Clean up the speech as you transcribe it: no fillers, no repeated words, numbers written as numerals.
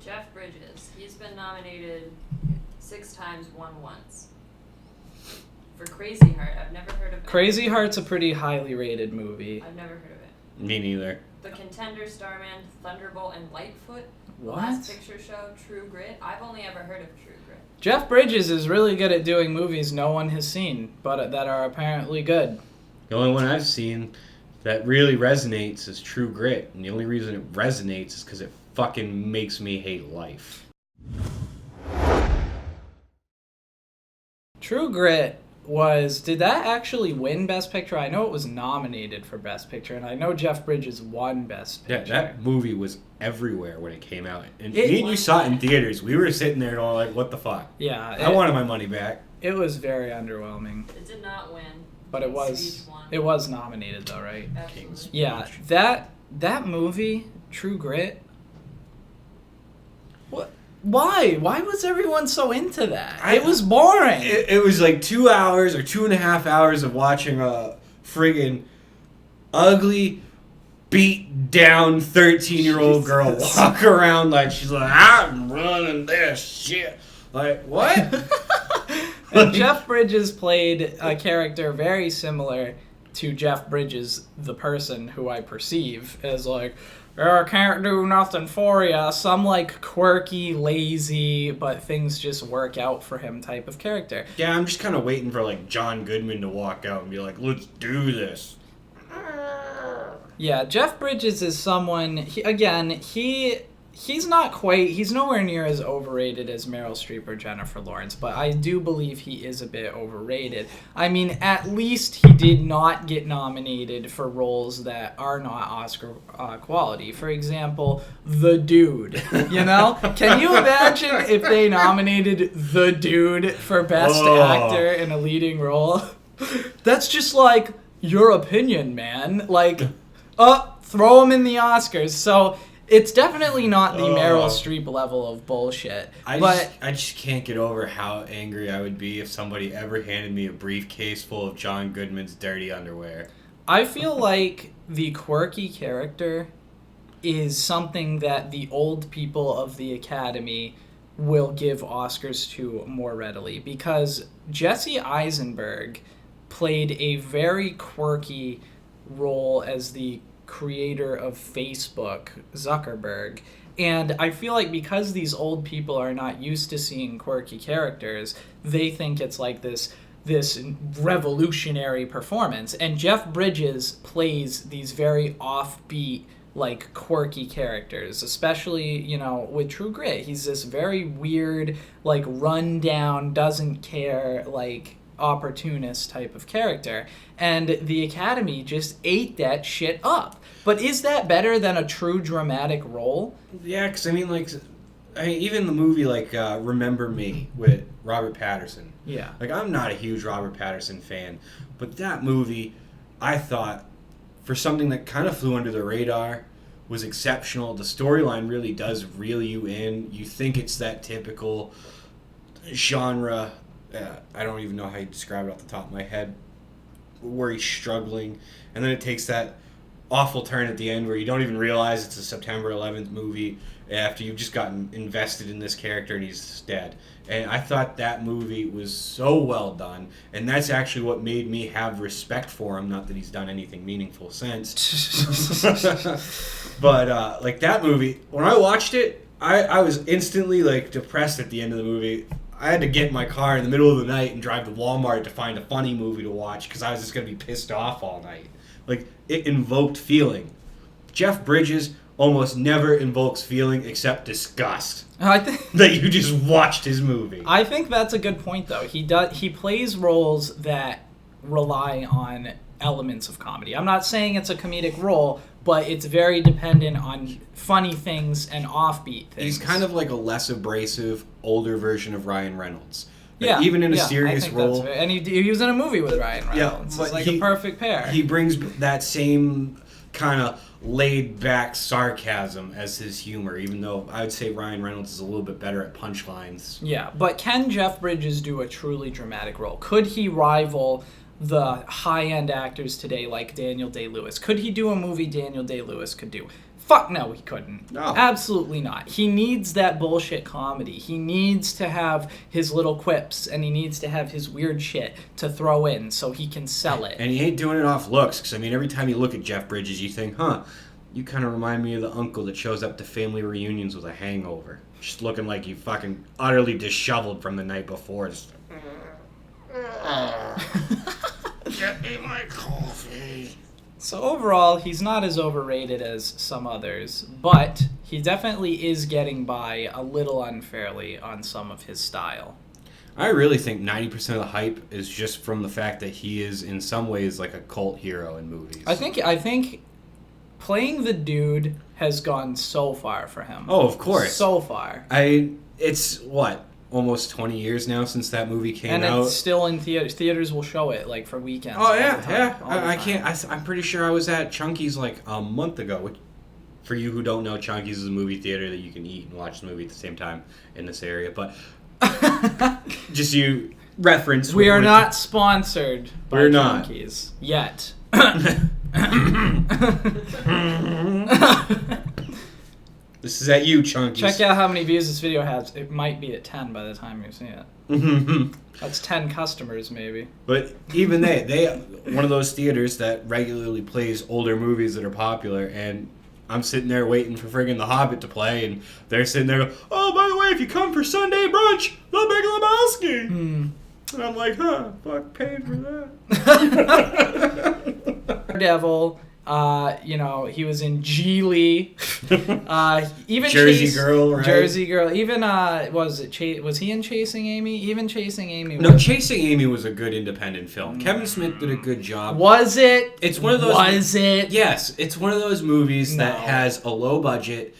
Jeff Bridges. He's been nominated 6 times, won once. For Crazy Heart. I've never heard of it. Crazy Heart's a pretty highly rated movie. I've never heard of it. Me neither. The Contender, Starman, Thunderbolt and Lightfoot. What? The Last Picture Show, True Grit. I've only ever heard of True Grit. Jeff Bridges is really good at doing movies no one has seen, but that are apparently good. The only one I've seen that really resonates is True Grit. And the only reason it resonates is because it fucking makes me hate life. True Grit did that actually win Best Picture? I know it was nominated for Best Picture, and I know Jeff Bridges won Best Picture. Yeah, that movie was everywhere when it came out. And me and you saw it in theaters. We were sitting there all like, what the fuck? Yeah. I wanted my money back. It was very underwhelming. It did not win. But it was nominated though, right? Absolutely. Yeah, that movie, True Grit. What? Why? Why was everyone so into that? It was boring. It was like 2 hours or 2.5 hours of watching a friggin' ugly, beat down 13-year-old girl walk around like she's like, I'm running this shit. Like, what? And Jeff Bridges played a character very similar to Jeff Bridges, the person who I perceive as like, I can't do nothing for ya. Some like quirky, lazy, but things just work out for him type of character. Yeah, I'm just kind of waiting for like John Goodman to walk out and be like, let's do this. Yeah, Jeff Bridges is someone, he's nowhere near as overrated as Meryl Streep or Jennifer Lawrence, but I do believe he is a bit overrated. I mean, at least he did not get nominated for roles that are not Oscar quality. For example, The Dude, you know? Can you imagine if they nominated The Dude for Best Actor in a leading role? That's just like, your opinion, man. Like, throw him in the Oscars. So it's definitely not the Meryl Streep level of bullshit. I just can't get over how angry I would be if somebody ever handed me a briefcase full of John Goodman's dirty underwear. I feel like the quirky character is something that the old people of the Academy will give Oscars to more readily, because Jesse Eisenberg played a very quirky role as the creator of Facebook, Zuckerberg. And I feel like because these old people are not used to seeing quirky characters, they think it's like this revolutionary performance. And Jeff Bridges plays these very offbeat, like, quirky characters, especially, you know, with True Grit. He's this very weird, like, run-down, doesn't care, like, opportunist type of character, and the Academy just ate that shit up. But is that better than a true dramatic role? Yeah, because I mean, even the movie like Remember Me with Robert Pattinson. Yeah. Like, I'm not a huge Robert Pattinson fan, but that movie, I thought, for something that kind of flew under the radar, was exceptional. The storyline really does reel you in. You think it's that typical genre. I don't even know how you describe it off the top of my head, where he's struggling, and then it takes that awful turn at the end where you don't even realize it's a September 11th movie after you've just gotten invested in this character and he's dead. And I thought that movie was so well done, and that's actually what made me have respect for him, not that he's done anything meaningful since. But like that movie, when I watched it, I was instantly like depressed at the end of the movie. I had to get in my car in the middle of the night and drive to Walmart to find a funny movie to watch because I was just going to be pissed off all night. Like, it invoked feeling. Jeff Bridges almost never invokes feeling except disgust. I think that you just watched his movie. I think that's a good point, though. He plays roles that rely on elements of comedy. I'm not saying it's a comedic role, but it's very dependent on funny things and offbeat things. He's kind of like a less abrasive, older version of Ryan Reynolds. Like, yeah, even in a serious role. And he was in a movie with Ryan Reynolds. Yeah, it's like a perfect pair. He brings that same kind of laid-back sarcasm as his humor, even though I would say Ryan Reynolds is a little bit better at punchlines. Yeah, but can Jeff Bridges do a truly dramatic role? Could he rival the high-end actors today like Daniel Day-Lewis? Could he do a movie Daniel Day-Lewis could do? Fuck no, he couldn't. No. Absolutely not. He needs that bullshit comedy. He needs to have his little quips, and he needs to have his weird shit to throw in so he can sell it. And he ain't doing it off looks, because, I mean, every time you look at Jeff Bridges, you think, you kind of remind me of the uncle that shows up to family reunions with a hangover. Just looking like you fucking utterly disheveled from the night before. Just, get me my coffee. So overall, he's not as overrated as some others, but he definitely is getting by a little unfairly on some of his style. I really think 90% of the hype is just from the fact that he is, in some ways, like a cult hero in movies. I think playing the dude has gone so far for him. Oh, of course. So far. It's, what, almost 20 years now since that movie came out? And it's still in theaters. Theaters will show it, like, for weekends. Oh, yeah. I'm pretty sure I was at Chunky's, like, a month ago. Which, for you who don't know, Chunky's is a movie theater that you can eat and watch the movie at the same time in this area. But just you reference. We are not sponsored by We're not. Chunky's yet. This is at you, Chunky's. Check out how many views this video has. It might be at 10 by the time you see it. That's 10 customers, maybe. But even they one of those theaters that regularly plays older movies that are popular, and I'm sitting there waiting for friggin' The Hobbit to play, and they're sitting there going, oh, by the way, if you come for Sunday brunch, the Big Lebowski. And I'm like, fuck, paying for that. Devil, he was in Geely. Even Jersey Girl, right? Jersey Girl. Even was he in Chasing Amy? Even Chasing Amy. No, Chasing Amy was a good independent film. Kevin Smith did a good job. Was it? It's one of those. Was it? Yes, it's one of those movies that has a low budget,